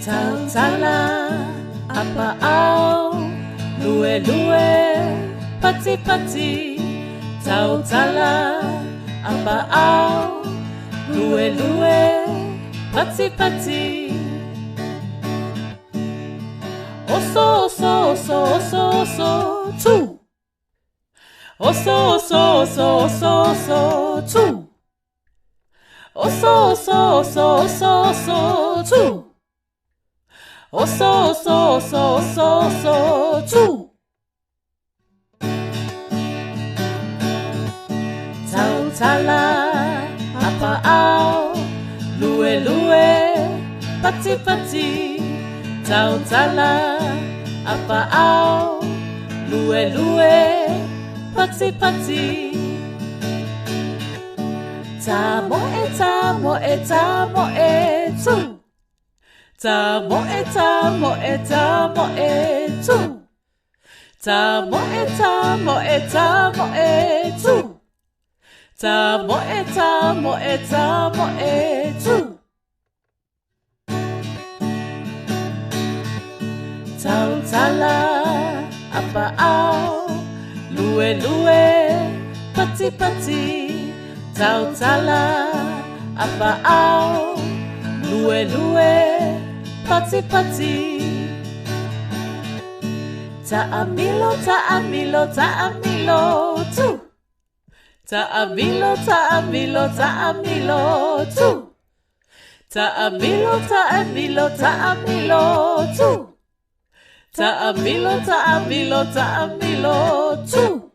Tau tala, apa au, lue lue, pati pati. Tau tala, apa au, lue lue, pati pati. Oso oso oso oso oso tu. Oso oso oso oso oso tu. Oso oso oso oso oso tu. Oso oso oso oso oso tu. Tau tala, apa au, lue lue, pati pati. Tau tala, apa au, lue lue, pati pati. Tamo e tamo e tamo e tu. Tamo e tamo e tamo e tu. Tamo e tamo e tamo e tu. Tamo e tamo e tamo e tu. Tau tala, apa au, lue lue, pati pati. Tau tala, apa au, lue lue, pati pati. Ta'amilo, ta'amilo, ta'amilo, tu. Ta'amilo, ta'amilo, ta'amilo, tu. Ta'amilo, ta'amilo, ta'amilo, tu. Ta'amilo, ta'amilo, ta'amilo, tu.